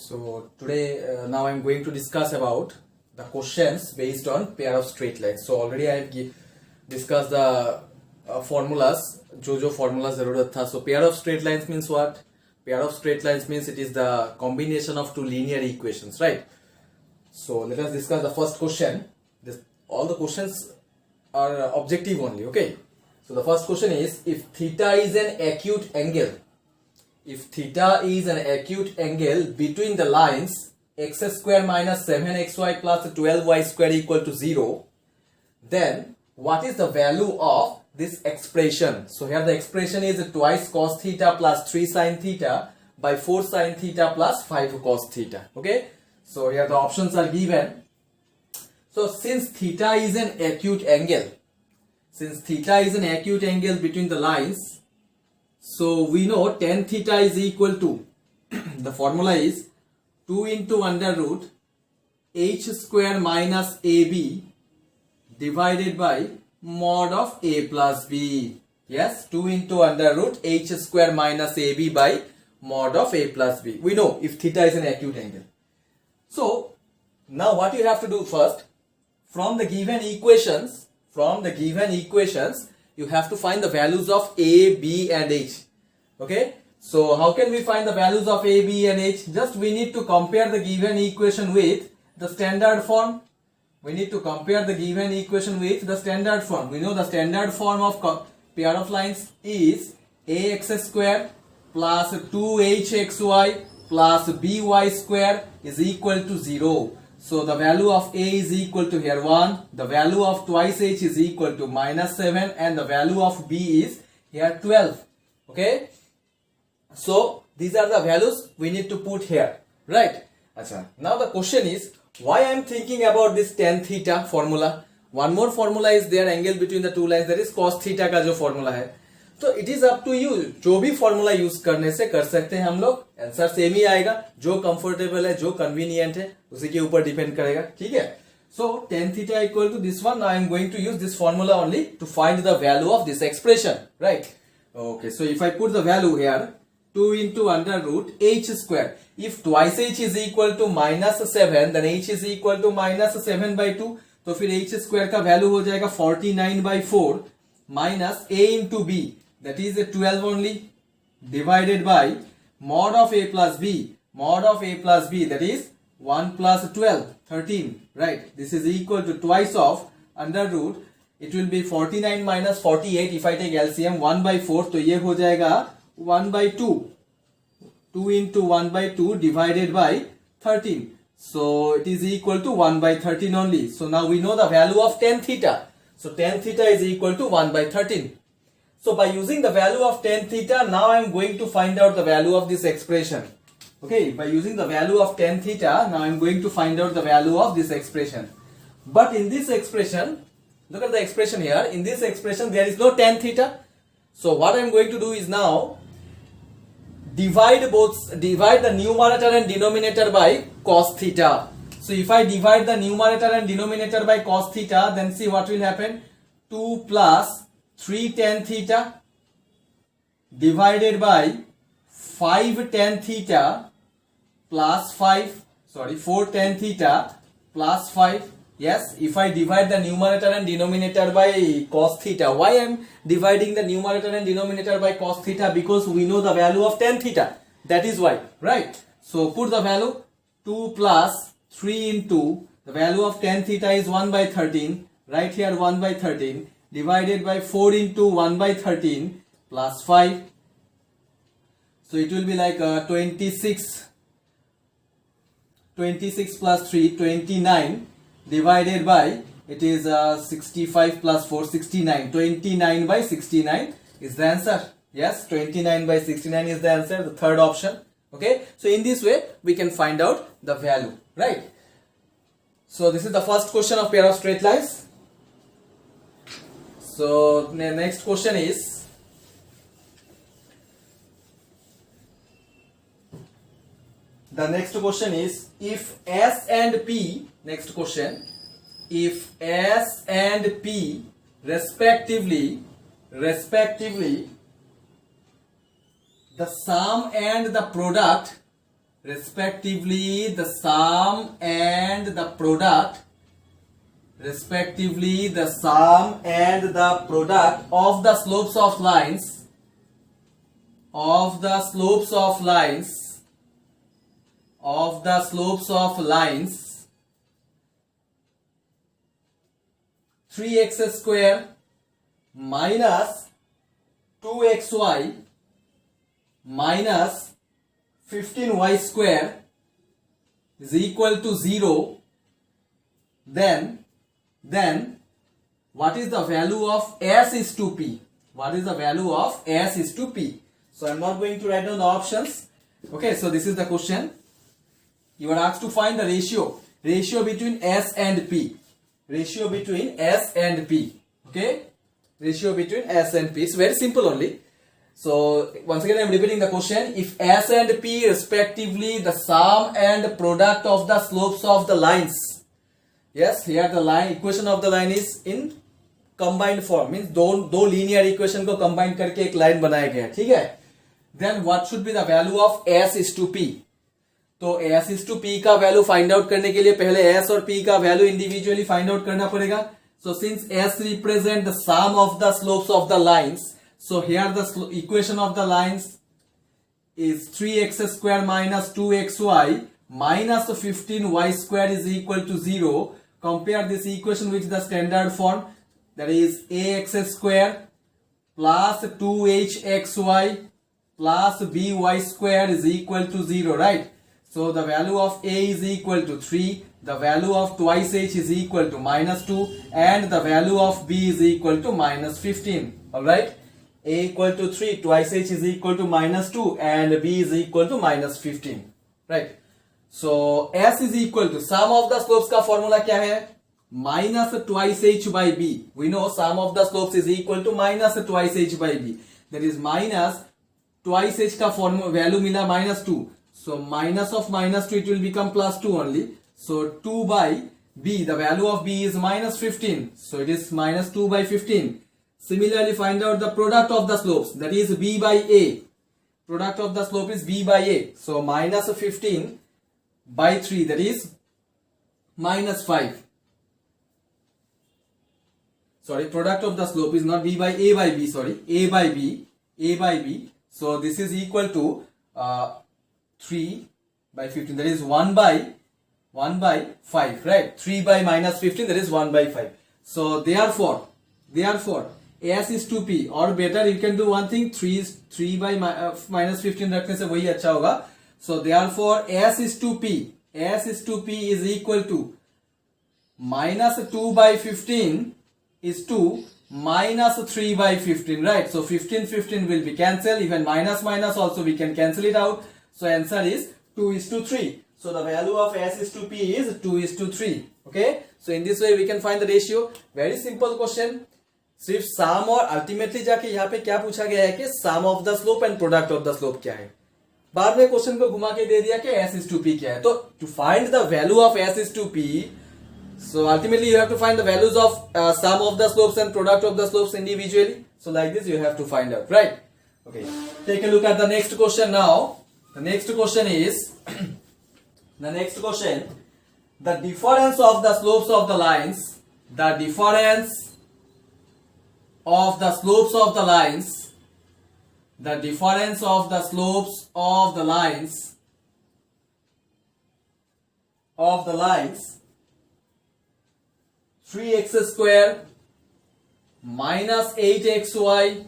So today now I'm going to discuss about the questions based on pair of straight lines. So already I have discussed the formulas, जो formulas जरूरत था. So pair of straight lines means what? Pair of straight lines means it is the combination of two linear equations, right? So let us discuss the first question. All the questions are objective only, okay? So the first question is, if theta is an acute angle, between the lines x square minus 7xy plus 12y square equal to 0, then what is the value of this expression? So here the expression is twice cos theta plus 3 sin theta by 4 sin theta plus 5 cos theta. Okay, so here the options are given. So since theta is an acute angle, between the lines, so we know tan theta is equal to the formula is 2 into under root h square minus ab divided by mod of a plus b. Yes, 2 into under root h square minus ab by mod of a plus b. We know if theta is an acute angle. So now what you have to do first, from the given equations, you have to find the values of a, b and h. Okay, so how can we find the values of a, b and h? Just we need to compare the given equation with the standard form. We know the standard form of pair of lines is ax square plus 2hxy plus by square is equal to 0. So the value of a is equal to here 1, the value of twice h is equal to minus 7 and the value of b is here 12. Okay, so these are the values we need to put here, right? Achha. Now the question is, why I am thinking about this tan theta formula? One more formula is there, angle between the two lines, that is cos theta का जो formula है. तो it is up to you, जो भी formula use करने से कर सकते हैं हम लोग, आंसर सेम ही आएगा, जो comfortable है, जो convenient है, उसी के ऊपर डिपेंड करेगा, ठीक है? So tan theta equal to this one. Now I am going to use this formula only to find the value of this expression, right? Okay, so if I put the value here, 2 into under root h square. If twice h is equal to minus 7, then h is equal to minus 7 by 2. तो फिर h square का value हो जाएगा 49 by 4 minus a into b, that is 12 only, divided by mod of a plus b, that is 1 plus 12, 13, right? This is equal to twice of under root, it will be 49 minus 48, if I take LCM 1 by 4, तो ये हो जाएगा 1 by 2, 2 into 1 by 2 divided by 13. So it is equal to 1 by 13 only. So now we know the value of tan theta. So tan theta is equal to 1 by 13. So by using the value of tan theta, now I am going to find out the value of this expression. Okay, by using the value of tan theta, now I am going to find out the value of this expression. But in this expression, look at the expression here. In this expression, there is no tan theta. So what I am going to do is now divide the numerator and denominator by cos theta. So if I divide the numerator and denominator by cos theta, then see what will happen. 2 plus 3 tan theta divided by 5 tan theta plus 4 tan theta plus 5. Yes, if I divide the numerator and denominator by cos theta. Why I am dividing the numerator and denominator by cos theta? Because we know the value of tan theta. That is why, right? So put the value 2 plus 3 into the value of tan theta is 1 by 13. Right here 1 by 13 divided by 4 into 1 by 13 plus 5. So it will be like 26 plus 3, 29. Divided by, it is 65 plus 4, 69. 29 by 69 is the answer. Yes, 29 by 69 is the answer, the third option. Okay, so in this way we can find out the value, right? So this is the first question of pair of straight lines. So the next question is, if S and P, next question, if S and P respectively the sum and the product respectively the sum and the product of the slopes of lines 3x square minus 2xy minus 15y square is equal to 0, then what is the value of s is to p? What is the value of s is to p? So I'm not going to write down the options. Okay, so this is the question. You are asked to find the ratio between s and p. Ratio between s and p. Okay, ratio between s and p. It's very simple only. So once again I am repeating the question. If s and p respectively the sum and product of the slopes of the lines. Yes, here the line equation of the line is in combined form, means दो linear equation को combine करके एक line बनाया गया, ठीक है? Then what should be the value of s is to p? तो s is to p का value find out करने के लिए पहले s और p का value individually find out करना पड़ेगा. So since s represent the sum of the slopes of the lines, so here the equation of the lines is 3x square minus 2xy minus 15y square is equal to 0. Compare this equation with the standard form, that is ax square plus 2hxy plus by square is equal to 0, right? So the value of a is equal to 3, the value of twice h is equal to minus 2, and the value of b is equal to minus 15. Alright, a equal to 3, twice h is equal to minus 2, and b is equal to minus 15. Right. So s is equal to sum of the slopes का formula क्या है? Minus twice h by b. We know sum of the slopes is equal to minus twice h by b. That is minus twice h का formula value मिला minus 2. So minus of minus 2 it will become plus 2 only. So 2 by b, the value of b is minus 15. So it is minus 2 by 15. Similarly find out the product of the slopes, that is b by a. Product of the slope is b by a. So minus 15 by 3, that is minus 5. Sorry, product of the slope is not b by b, sorry, a by b. So this is equal to 3 by 15, that is 1 by 5, right? 3 by minus 15, that is 1 by 5. So therefore s is to p, or better you can do one thing, 3 by minus 15 रखने से वही अच्छा होगा. So therefore s is to p is equal to minus 2 by 15 is to minus 3 by 15, right? So 15 will be cancelled, even minus also we can cancel it out. So answer is 2 is to 3. So the value of s is to p is 2 is to 3. Okay, so in this way we can find the ratio. Very simple question. सिर्फ sum और ultimately जाके यहाँ पे क्या पूछा गया है कि sum of the slope and product of the slope क्या है. बाद में क्वेश्चन को घुमा के दे दिया कि s is to p क्या है. तो to find the value of s is to p, so ultimately you have to find the values of sum of the slopes and product of the slopes individually. So like this you have to find out, right? Okay, take a look at the next question now. The next question is the difference of the slopes of the lines, the difference of the slopes of the lines, the difference of the slopes of the lines 3x square minus 8xy,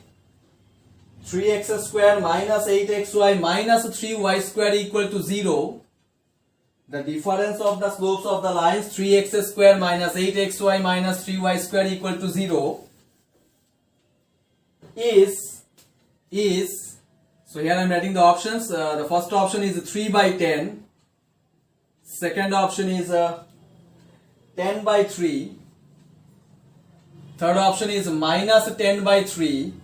3x square minus 8xy minus 3y square equal to 0. The difference of the slopes of the lines 3x square minus 8xy minus 3y square equal to 0 is, so here I am writing the options. The first option is 3 by 10. Second option is 10 by 3. Third option is minus 10 by 3.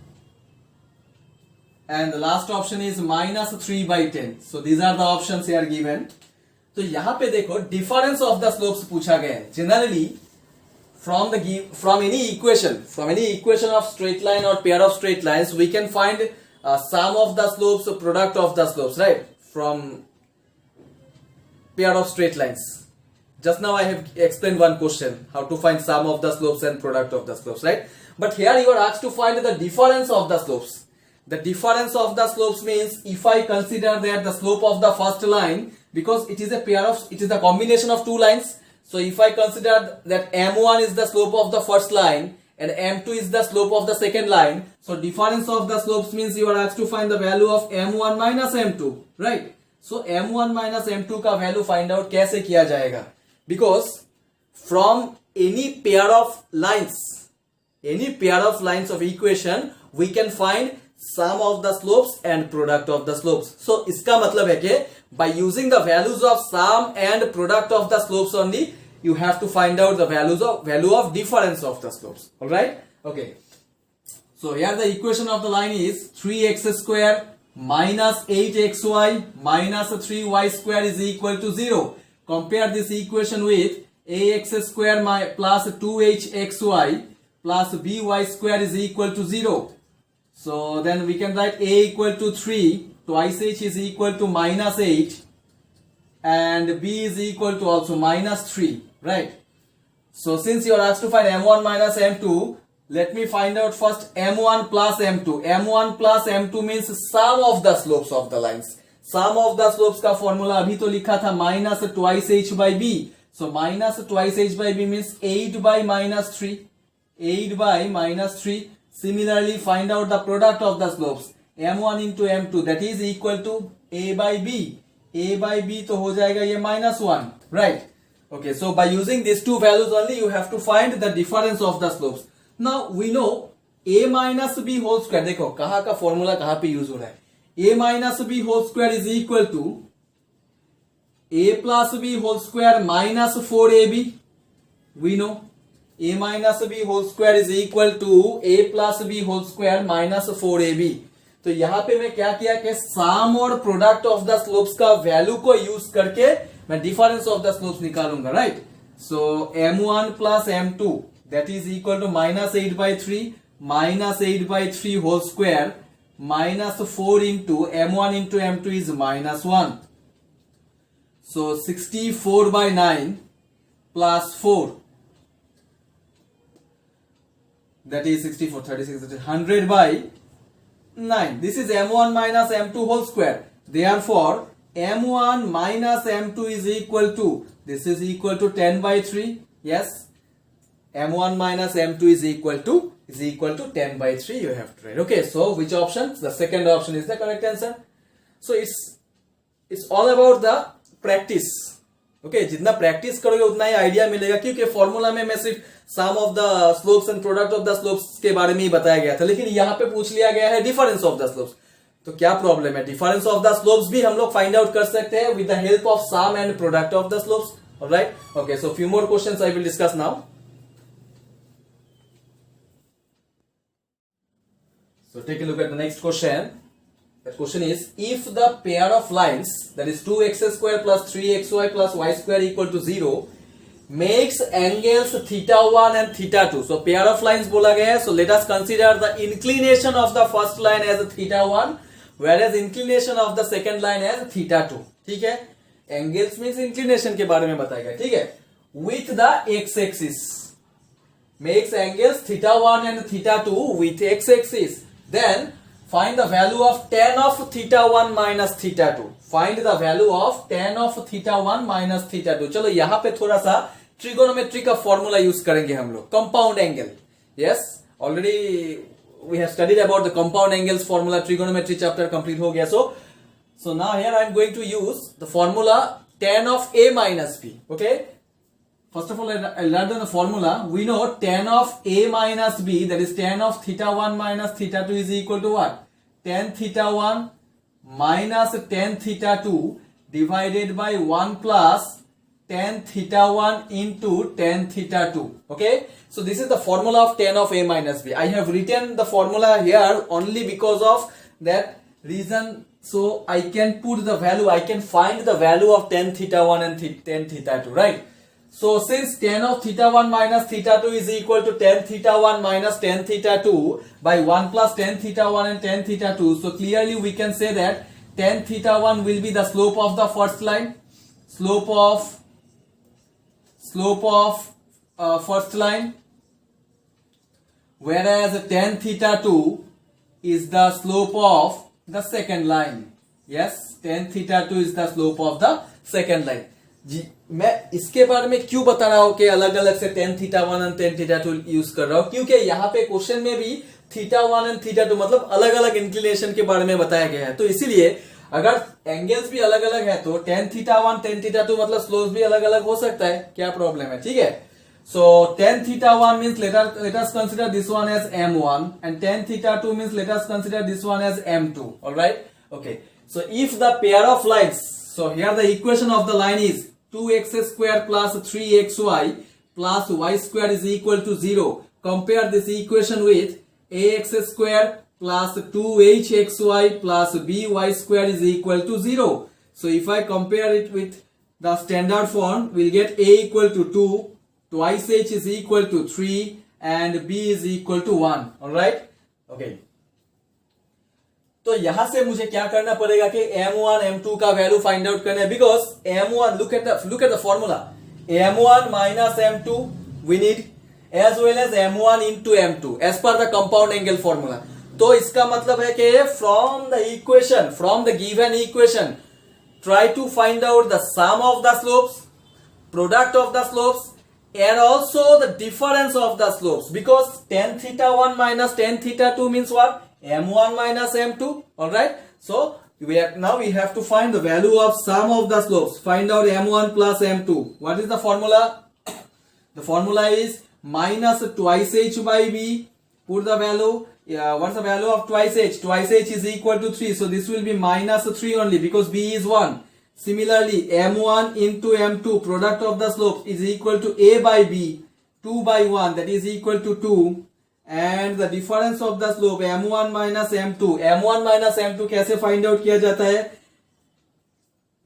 And the last option is minus 3 by 10. So these are the options here given. तो यहाँ पे देखो difference of the slopes पूछा गया है. Generally from any equation of straight line or pair of straight lines we can find sum of the slopes, product of the slopes, right? From pair of straight lines. Just now I have explained one question, how to find sum of the slopes and product of the slopes, right? But here you are asked to find the difference of the slopes. The difference of the slopes means if I consider that the slope of the first line, because it is a combination of two lines. So if I consider that M1 is the slope of the first line and M2 is the slope of the second line, so difference of the slopes means you are asked to find the value of M1 minus M2, right? So M1 minus M2 का value find out कैसे किया जाएगा? Because from any pair of lines of equation, we can find sum of the slopes and product of the slopes. So इसका मतलब है कि by using the values of sum and product of the slopes only, you have to find out the value of difference of the slopes. All right? Okay. So here the equation of the line is 3x square minus 8xy minus 3y square is equal to 0. Compare this equation with ax square plus 2hxy plus by square is equal to 0. So then we can write a equal to 3, twice h is equal to minus 8 and b is equal to also minus 3, right? So since you are asked to find m1 minus m2, let me find out first m1 plus m2. m1 plus m2 means sum of the slopes of the lines. Sum of the slopes का formula अभी तो लिखा था minus twice h by b. So minus twice h by b means 8 by minus 3. 8 by minus 3. Similarly, find out the product of the slopes. m1 into m2 that is equal to a by b. a by b तो हो जाएगा ये minus 1, right? Okay, so by using these two values only, you have to find the difference of the slopes. Now we know a minus b whole square. देखो कहाँ का formula कहाँ पे use हो रहा है? a minus b whole square is equal to a plus b whole square minus 4ab. We know a minus b whole square is equal to a plus b whole square minus 4ab. तो यहाँ पे मैं क्या किया कि sum और product of the slopes का value को यूज करके मैं डिफरेंस ऑफ द स्लोप्स निकालूंगा, right? So m1 plus m2 that is equal to minus 8 by 3 whole square minus 4 into m1 into m2 is minus 1. So 64 by 9 plus 4, that is 64, 36, 100 by 9. This is m1 minus m2 whole square. Therefore, m1 minus m2 is equal to, this is equal to 10 by 3. Yes, m1 minus m2 is equal to 10 by 3. You have to write. Okay, so which option? The second option is the correct answer. So it's all about the practice. Okay, जितना practice करोगे उतना ही idea मिलेगा, क्योंकि formula में मैं सिर्फ sum of the slopes and product of the slopes के बारे में ही बताया गया था, लेकिन यहाँ पे पूछ लिया गया है डिफरेंस ऑफ द स्लोप्स. तो क्या प्रॉब्लम है? डिफरेंस ऑफ द स्लोप्स भी हम लोग फाइंड आउट कर सकते हैं with the help of sum and product of the slopes. Alright, okay, so few more questions I will discuss now. So take a look at the next question. The question is, if the pair of lines, that is 2x square plus 3xy plus y square equal to 0, makes angles theta 1 and theta 2. So pair of lines बोला गया है. So let us consider the inclination of the first line as theta 1, whereas inclination of the second line as theta 2. ठीक है? Angles means inclination के बारे में बताएगा. ठीक है? With the x-axis, makes angles theta 1 and theta 2 with x-axis. Then find the value of tan of theta 1 minus theta 2. Find the value of tan of theta 1 minus theta 2. चलो यहाँ पे थोड़ा सा ट्रिगोनोमेट्री का फॉर्मूला यूज करेंगे हम लोग. Compound angle. Yes, already we have studied about the compound angles formula. Trigonometry chapter complete हो गया. So now here I am going to use the formula tan of a minus b. Okay, first of all, I'll learn the formula. We know tan of a minus b, that is tan of theta 1 minus theta 2 is equal to what? Tan theta 1 minus tan theta 2 divided by 1 plus tan theta 1 into tan theta 2. Okay, so this is the formula of tan of a minus b. I have written the formula here only because of that reason. So I can put the value, I can find the value of tan theta 1 and tan theta 2, right? So since tan of theta 1 minus theta 2 is equal to tan theta 1 minus tan theta 2 by 1 plus tan theta 1 and tan theta 2. So clearly we can say that tan theta 1 will be the slope of the first line. slope of first line, whereas tan theta 2 is the slope of the second line. Yes, tan theta 2 is the slope of the second line. जी, मैं इसके बारे में क्यों बता रहा हूं कि अलग अलग से tan theta 1 और tan theta 2 यूज कर रहा हूं, क्योंकि यहाँ पे क्वेश्चन में भी theta 1 और theta 2 मतलब अलग अलग इंक्लिनेशन के बारे में बताया गया है। तो इसीलिए अगर एंगल्स भी अलग अलग है तो tan theta 1 tan theta 2 मतलब स्लोप्स भी अलग अलग हो सकता है, क्या प्रॉब्लम है, ठीक है। So tan theta 1 means let us consider this one as m1, and tan theta 2 means let us consider this one as m2. All right, okay. So if the pair of lines, so here the equation of the line is 2x square plus 3xy plus y square is equal to 0. Compare this equation with ax square plus 2hxy plus by square is equal to 0. So if I compare it with the standard form, we'll get a equal to 2, twice h is equal to 3 and b is equal to 1. All right, okay. तो यहां से मुझे क्या करना पड़ेगा कि m1 m2 का value find out करना है, because m1 look at the formula, m1 minus m2 we need as well as m1 into m2 as per the compound angle formula. तो इसका मतलब है कि from the given equation try to find out the sum of the slopes, product of the slopes, and also the difference of the slopes, because tan theta 1 minus tan theta 2 means what? m1 minus m2. All right, so now we have to find the value of sum of the slopes. Find out m1 plus m2. What is the formula? The formula is minus twice h by b. Put the value. What's the value of twice h? Twice h is equal to 3, so this will be minus 3 only because b is 1. Similarly, m1 into m2, product of the slopes, is equal to a by b, 2 by 1, that is equal to 2. And the difference of the slope m1 minus m2. m1 minus m2 कैसे find out किया जाता है?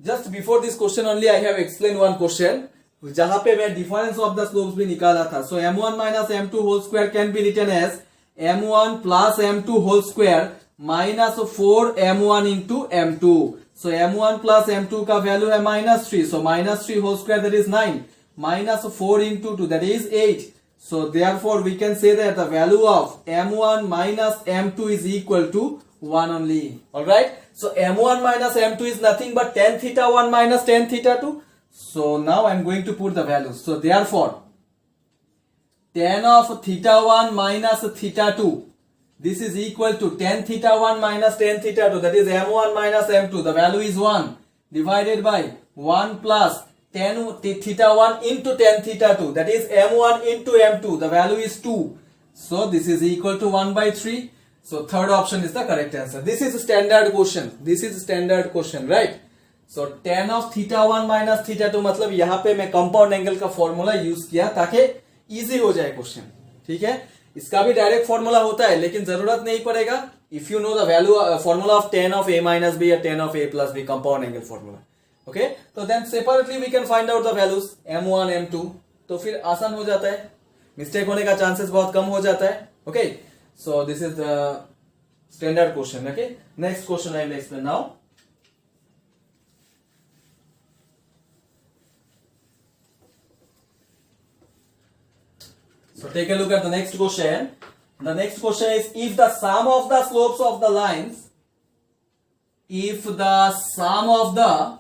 Just before this question only I have explained one question जहां पे मैं difference of the slopes भी निकाला था. So m1 minus m2 whole square can be written as m1 plus m2 whole square minus 4 m1 into m2. So m1 plus m2 का value है minus 3. So minus 3 whole square, that is 9. Minus 4 into 2, that is 8. So therefore we can say that the value of m1 minus m2 is equal to 1 only. Alright. So m1 minus m2 is nothing but tan theta 1 minus tan theta 2. So now I am going to put the values. So therefore tan of theta 1 minus theta 2, this is equal to tan theta 1 minus tan theta 2, that is m1 minus m2. The value is 1 divided by 1 plus tan theta 1 into tan theta 2, that is m1 into m2. The value is 2. So this is equal to 1 by 3. So third option is the correct answer. This is a standard question. This is a standard question, right? So tan of theta 1 minus theta 2 मतलब यहाँ पे मैं compound angle का formula use किया ताकि easy हो जाए question, ठीक है। इसका भी डायरेक्ट फॉर्मूला होता है लेकिन जरूरत नहीं पड़ेगा if you know the value formula of tan of a minus b या tan of a plus b compound angle formula. Okay, तो then separately we can find out the values m1 m2, तो फिर आसान हो जाता है, mistake होने का चांसेस बहुत कम हो जाता है. Okay, so this is the standard question. Okay, next question I will explain now. So take a look at the next question. The next question is, if the sum of the slopes of the lines, if the sum of the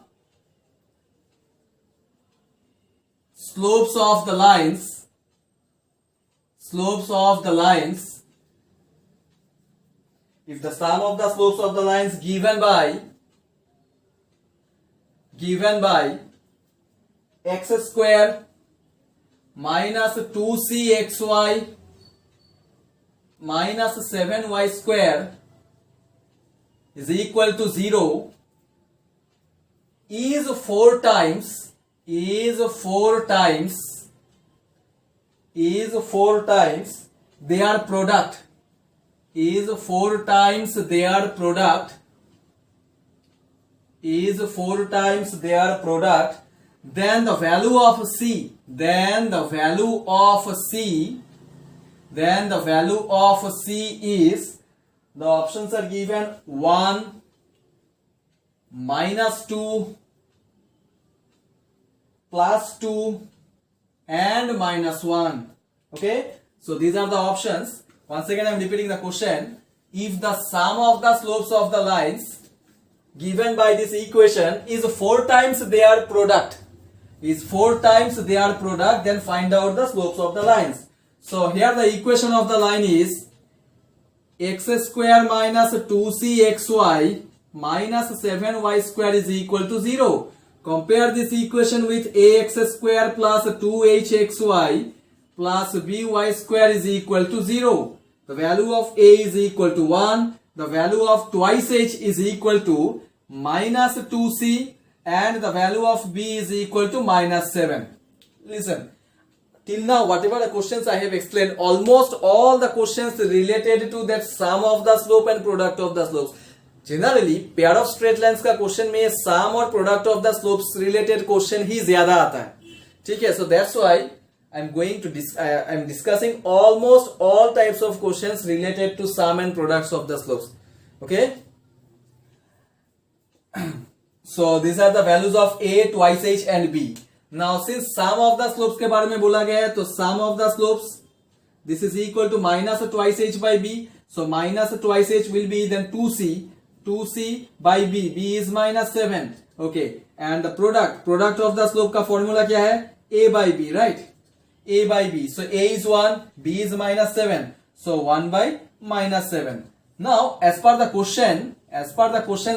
slopes of the lines if the sum of the slopes of the lines given by x square minus 2cxy minus 7y square is equal to 0 is 4 times their product, is 4 times their product, then the value of C, is, the options are given 1, minus 2, plus 2 and minus 1. Okay, so these are the options. Once again I am repeating the question. If the sum of the slopes of the lines given by this equation is 4 times their product, then find out the slopes of the lines. So here the equation of the line is x square minus 2cxy minus 7y square is equal to 0. Compare this equation with ax square plus 2hxy plus by square is equal to 0. The value of a is equal to 1. The value of twice h is equal to minus 2c, and the value of b is equal to minus 7. Listen, till now whatever the questions I have explained, almost all the questions related to that sum of the slope and product of the slopes. Generally pair of straight lines का question में sum और product of the slopes related question ही ज्यादा आता है. ठीक है, so that's why I'm discussing almost all types of questions related to sum and products of the slopes. Okay, so these are the values of a, twice h and b. Now since sum of the slopes के बारे में बोला गया है, तो sum of the slopes, this is equal to minus twice h by b. So minus twice h will be then 2c by b is minus 7. Okay, and the product of the slope का formula क्या है? a by b, right? a by b. So a is 1, b is minus 7. So 1 by minus 7. Now as per the question,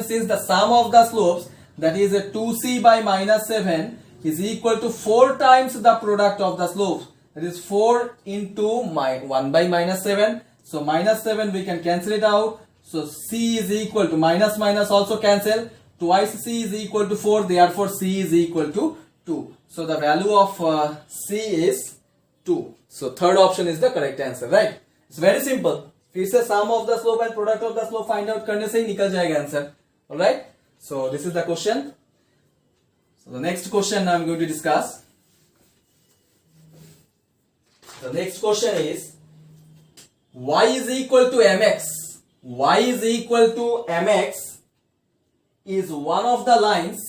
since the sum of the slopes, that is a 2c by minus 7, is equal to 4 times the product of the slopes. That is 4 into 1 by minus 7. So minus 7 we can cancel it out. So c is equal to minus also cancel. Twice c is equal to 4. Therefore c is equal to 2. So the value of c is 2. So third option is the correct answer, right? It's very simple. फिर से sum of the slope and product of the slope find out करने से ही निकल जाएगा answer. All right? So this is the question. So the next question I am going to discuss. The next question is y is equal to mx. Y is equal to mx is one of the lines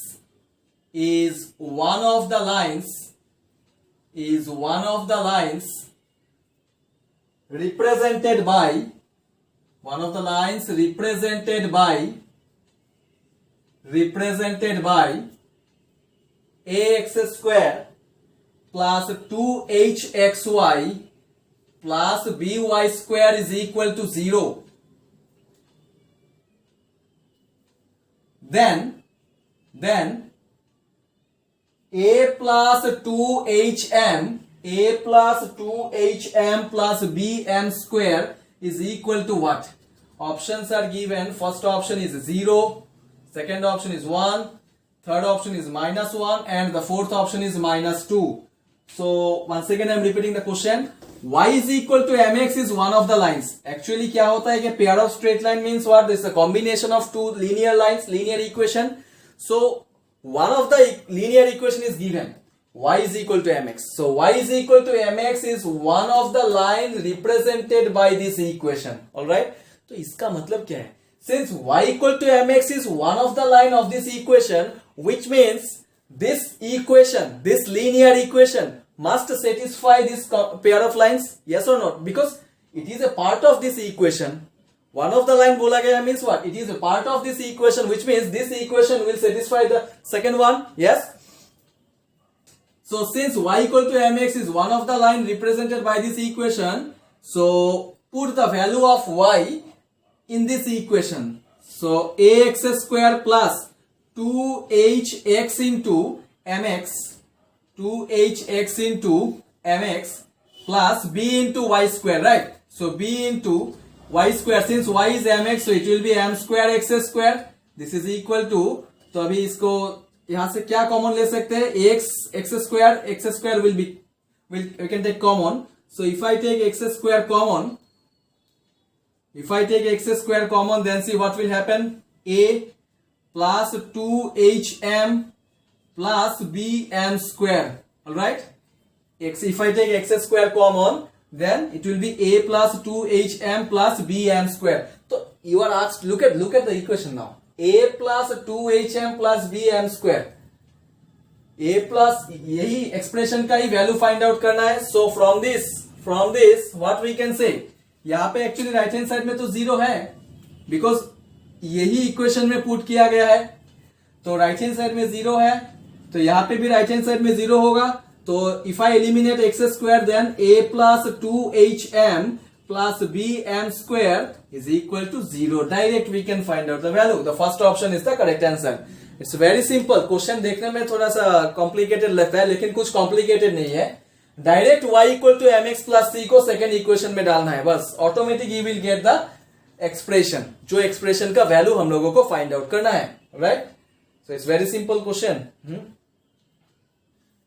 represented by ax square plus 2hxy plus by square is equal to 0. Then a plus 2hm plus bm square is equal to what? Options are given. First option is 0, second option is 1, third option is minus 1, and the fourth option is minus 2. So once again I am repeating the question. Y is equal to mx is one of the lines. Actually क्या होता है कि pair of straight line means what? This is a combination of two linear lines, linear equation. So one of the linear equation is given. Y is equal to mx. So y is equal to mx is one of the line represented by this equation. Alright? तो इसका मतलब क्या है? Since y equal to mx is one of the line of this equation, which means this equation, this linear equation must satisfy this pair of lines, yes or not? Because it is a part of this equation. One of the line bola gaya means what? It is a part of this equation, which means this equation will satisfy the second one, yes? So since y equal to mx is one of the line represented by this equation, so put the value of y in this equation. So ax square plus 2hx into mx plus b into y square, right? So b into y square, since y is mx, so it will be m square x square. This is equal to, तो अभी इसको यहाँ से क्या common ले सकते हैं? x square will be, we can take common. So if I take x square common, then see what will happen. A plus 2hm plus bm square. Alright? If I take x square common, then it will be a plus 2hm plus bm square. So you are asked, look at the equation now. A plus 2hm plus bm square. A plus यही expression का ही value find out करना है. So from this what we can say, यहां पे actually right hand side में तो zero है बिकॉज यही इक्वेशन में पुट किया गया है. तो राइट हैंड साइड में जीरो है, तो यहां पे भी राइट हैंड साइड में जीरो होगा. तो if I eliminate x square then a plus 2hm plus bm square is equal to zero. Direct we can find out the value. The first option is the correct answer. It's very simple. Question देखने में थोड़ा सा complicated लगता है लेकिन कुछ complicated नहीं है. Direct y equal to mx plus c को सेकेंड इक्वेशन में डालना है बस. Automatic you will get the expression. जो एक्सप्रेशन का वैल्यू हम लोगों को फाइंड आउट करना है. Right. So it's very simple question.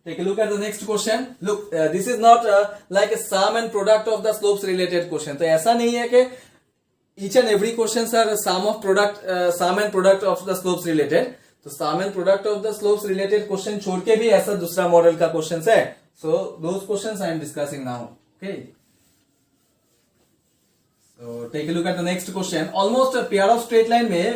Take a look at the next question. Look, this is not like a sum and product of the slopes related question. तो ऐसा नहीं है कि each and every questions are sum and product of the slopes related. तो sum and product of the slopes related question छोड़ के भी ऐसा दूसरा मॉडल का क्वेश्चन है. So those questions I am discussing now. Okay. So take a look at the next question. Almost a pair of straight line में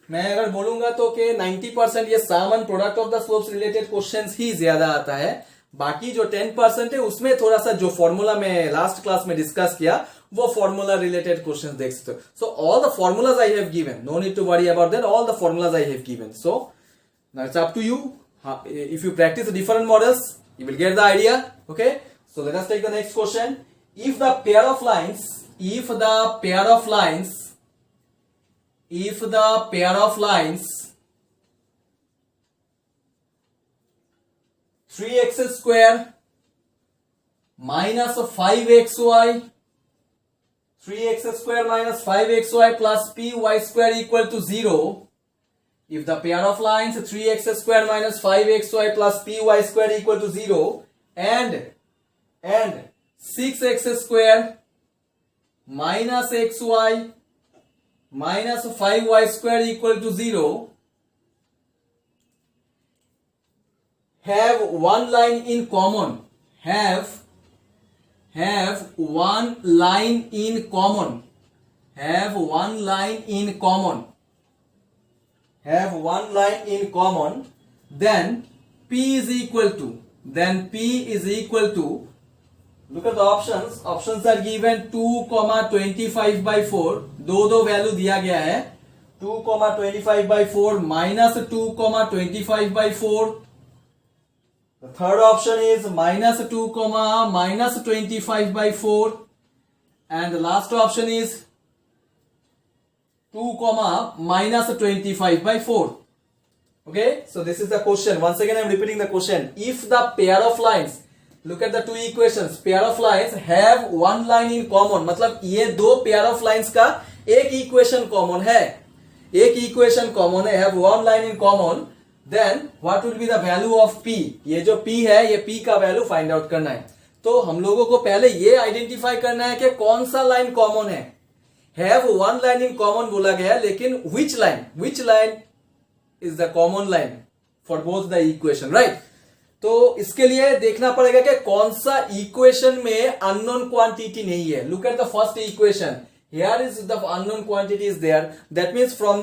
मैं अगर बोलूंगा तो कि 90% ये sum and product of the slopes related questions ही ज्यादा आता है. बाकी जो 10% है उसमें थोड़ा सा जो फॉर्मूला में लास्ट क्लास में डिस्कस किया वो फॉर्मूला रिलेटेड क्वेश्चंस देख सकते हो. So all the formulas I have given. No need to worry about that. All the formulas I have given. So now it's up to you. If you practice different models you will get the idea. Okay. So let us take the next question. If the pair of lines if the pair of lines 3x square minus 5xy 3x square minus 5xy plus py square equal to 0, if the pair of lines 3x square minus 5xy plus py square equal to 0 and 6x square minus xy minus 5y square equal to 0 have one line in common, have one line in common, have one line in common, then p is equal to, look at the options. Options are given 2, 25/4. दो value दिया गया है. 2, 25/4 minus 2, 25/4. The third option is minus 2, minus 25/4. And the last option is 2, minus 25/4. Okay. So this is the question. Once again I am repeating the question. If the pair of lines, look at the two equations, pair of lines have one line in common, मतलब ये दो pair of lines का एक equation common है, have one line in common, then what will be the value of p? ये जो p है ये p का वैल्यू फाइंड आउट करना है. तो हम लोगों को पहले ये आइडेंटिफाई करना है कि कौन सा लाइन कॉमन है. have one line in common बोला गया है, लेकिन which line is the common line for both the equation, right? तो इसके लिए देखना पड़ेगा कि कौन सा इक्वेशन में अननोन क्वांटिटी नहीं है. Look at the first equation. Here is the unknown quantity is there. That means from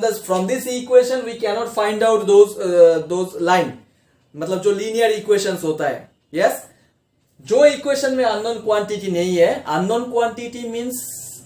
this equation we cannot find out those line. मतलब जो linear equations होता है. Yes. जो इक्वेशन में अननोन क्वांटिटी नहीं है, unknown quantity means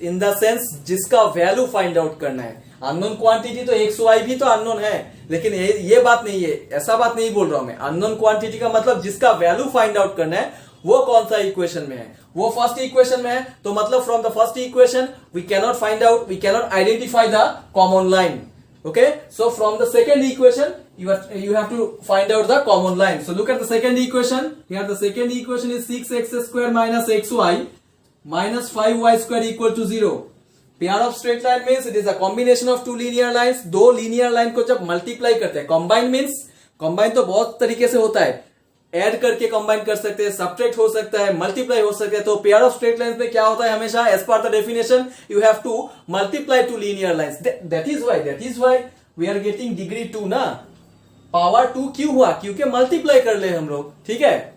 in the sense जिसका value find out करना है. अननोन क्वांटिटी तो एक्स वाई भी तो अननोन है, लेकिन ये बात नहीं है, ऐसा बात नहीं बोल रहा हूं मैं. अननोन क्वांटिटी का मतलब जिसका वैल्यू फाइंड आउट करना है वो कौन सा इक्वेशन में है, वो फर्स्ट इक्वेशन में है. तो मतलब from the first equation we cannot identify the common line. Okay, so from the second equation you have to find out the common line. So look at the second equation. Here the second equation is 6x square minus xy minus 5y square equal to 0. Pair of straight line means it is a combination of two linear lines. दो linear line को जब multiply करते हैं, combine means combine तो बहुत तरीके से होता है. ऐड करके कंबाइन कर सकते हैं, सब्ट्रैक्ट हो सकता है, मल्टीप्लाई हो सकता है. तो पेयर ऑफ स्ट्रेट लाइंस में क्या होता है हमेशा, as per the definition you have to multiply two linear lines. That is why we are getting degree 2 ना. पावर 2 क्यों हुआ, क्योंकि मल्टीप्लाई कर ले हम लोग. ठीक है.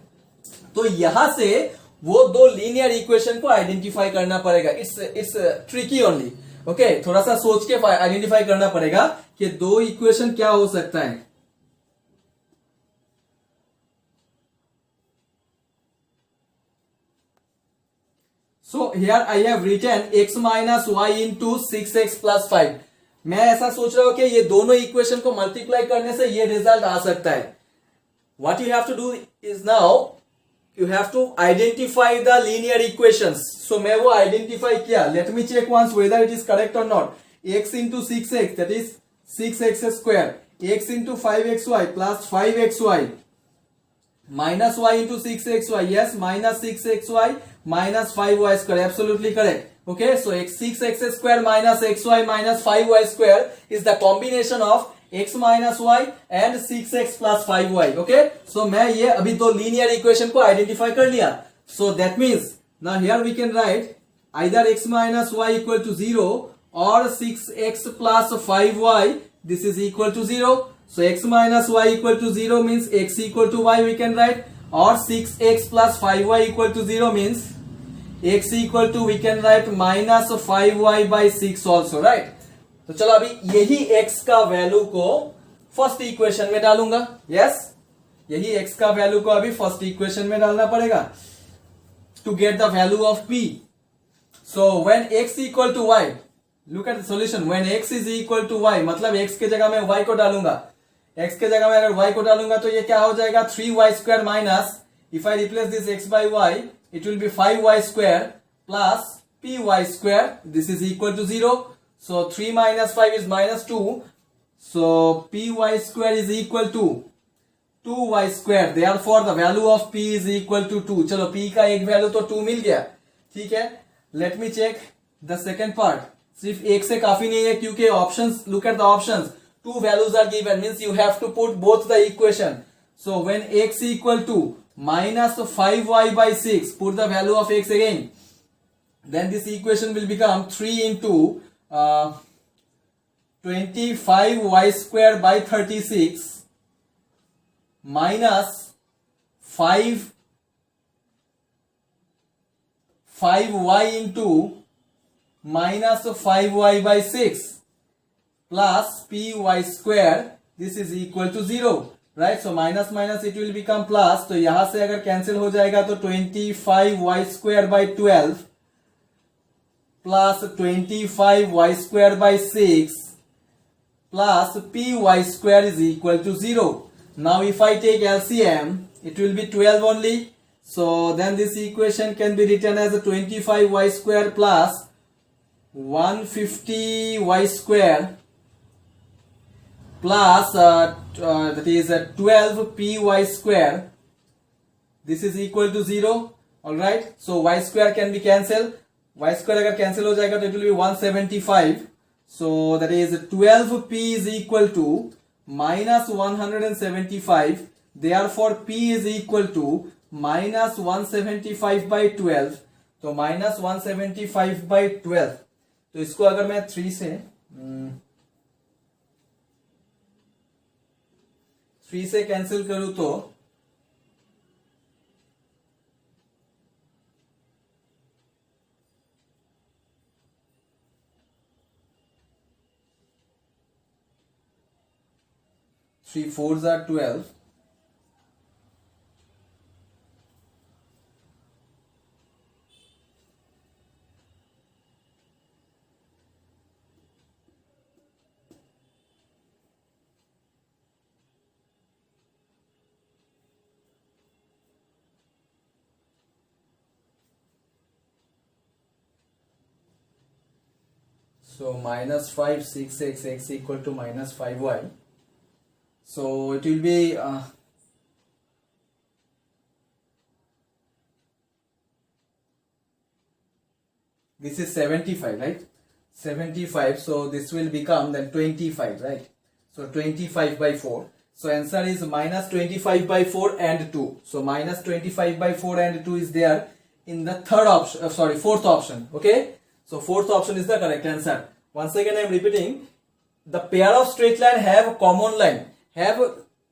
तो यहां से वो दो लीनियर इक्वेशन को आइडेंटिफाई करना पड़ेगा. It's tricky only. ओके, थोड़ा सा सोच के आइडेंटिफाई करना पड़ेगा कि दो इक्वेशन क्या हो सकता है. So here I have written x minus y into 6x plus 5. मैं ऐसा सोच रहा हूं कि ये दोनों इक्वेशन को मल्टीप्लाई करने से ये रिजल्ट आ सकता है. What you have to do is now you have to identify the linear equations. So मैं वो identify किया. Let me check once whether it is correct or not. X into 6x, that is 6x square. X into 5xy plus 5xy minus y into 6xy. Yes, minus 6xy minus 5y square. Absolutely correct. Okay, so 6x square minus xy minus 5y square is the combination of x minus y and 6x plus 5y. Okay, so मैं ये अभी तो linear equation को identify कर लिया. So that means now here we can write either x minus y equal to 0 or 6x plus 5y, this is equal to 0. So x minus y equal to 0 means x equal to y we can write, or 6x plus 5y equal to 0 means x equal to we can write minus 5y by 6 also, right? तो चलो अभी यही x का value को first equation में डालूंगा. Yes, यही x का वैल्यू को अभी फर्स्ट इक्वेशन में डालना पड़ेगा to get the value of p. So when x equal to y, look at the solution. When x is equal to y मतलब x के जगह में y को डालूंगा. x के जगह में अगर y को डालूंगा तो ये क्या हो जाएगा 3y square minus, if I replace this x by y it will be 5y square plus py square. This is equal to 0. So 3 minus 5 is minus 2. So py square is equal to 2y square. Therefore the value of p is equal to 2. चलो p का एक value तो 2 मिल गया. ठीक है, let me check the second part. सिर्फ एक से काफी नहीं है क्योंकि options, look at the options. Two values are given means you have to put both the equation. So when x equal to minus 5y by 6, put the value of x again, then this equation will become 3 into 25y square by 36 minus 5y into minus 5y by 6 plus py square. This is equal to 0. Right, so minus minus it will become plus. तो यहां से अगर cancel हो जाएगा तो 25y square by 12 plus 25y square by 6 plus py square is equal to 0. Now if I take LCM it will be 12 only. So then this equation can be written as a 25y square plus 150y square plus that is 12 py square. This is equal to 0. All right, so y square can be cancelled. Y square अगर cancel हो जाएगा तो it will be 175. So that is 12p is equal to minus 175. Therefore p is equal to minus 175 by 12. तो minus 175 by 12. तो इसको अगर मैं 3 से कैंसिल करूं तो three fours are 12. So minus 5 6x x equal to minus 5y. So it will be this is 75, right? 75. So this will become then 25, right? So 25 by 4. So answer is minus 25 by 4 and 2. So minus 25 by 4 and 2 is there in the third option. Fourth option. Okay. So fourth option is the correct answer. Once again I am repeating, the pair of straight line have common line, have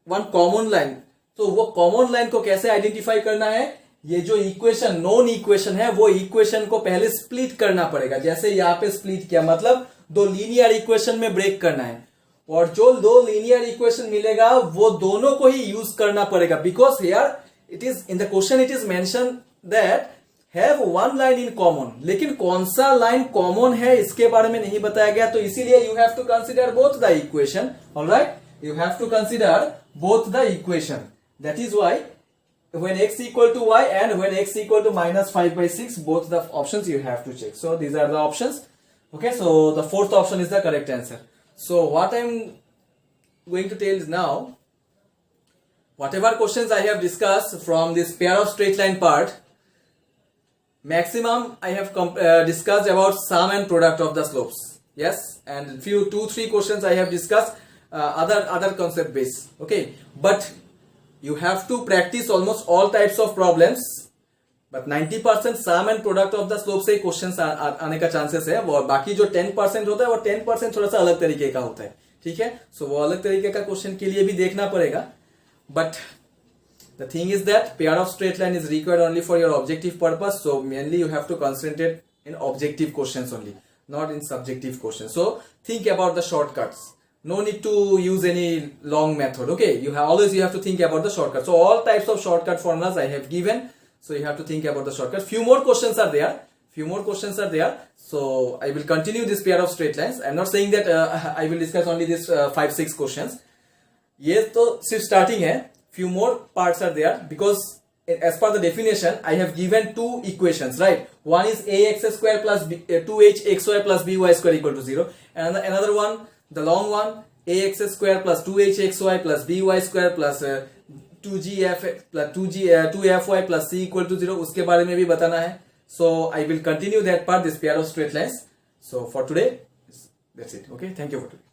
one common line. तो वो common line को कैसे identify करना है? ये जो equation non equation है वो इक्वेशन को पहले स्प्लिट करना पड़ेगा. जैसे यहाँ पे स्प्लिट किया मतलब दो लीनियर इक्वेशन में ब्रेक करना है और जो दो लीनियर इक्वेशन मिलेगा वो दोनों को ही यूज करना पड़ेगा. Because here it is in the question it is mention that have one line in common, लेकिन कौन सा लाइन कॉमन है इसके बारे में नहीं बताया गया, तो इसीलिए you have to consider both the equation. Alright, you have to consider both the equation. That is why when x equal to y and when x equal to minus 5 by 6, both the options you have to check. So these are the options. Okay, so the fourth option is the correct answer. So what I'm going to tell is now, whatever questions I have discussed from this pair of straight line part, maximum I have discussed about sum and product of the slopes. Yes, and few 2-3 questions I have discussed other concept base. Okay, but you have to practice almost all types of problems, but 90% sum and product of the slope से questions आने का chances है. और बाकी जो 10% होता है वो 10% थोड़ा सा अलग तरीके का होता है. ठीक है, सो वो अलग तरीके का क्वेश्चन के लिए भी देखना पड़ेगा. But the thing is that pair of straight line is required only for your objective purpose, so mainly you have to concentrate in objective questions only, not in subjective questions. So think about the shortcuts. No need to use any long method. Okay, you have to think about the shortcut. So all types of shortcut formulas I have given, so you have to think about the shortcut. Few more questions are there. So I will continue this pair of straight lines. I'm not saying that I will discuss only this 5-6 questions. ये तो सिर्फ starting है. Few more parts are there, because as per the definition I have given two equations, right? One is ax square plus 2hxy plus by square equal to 0, and another one, the long one, ax square plus 2hxy plus by square plus 2fy plus c equal to 0, उसके बारे में भी बताना है. So I will continue that part, this pair of straight lines. So for today, that's it. Okay, thank you for today.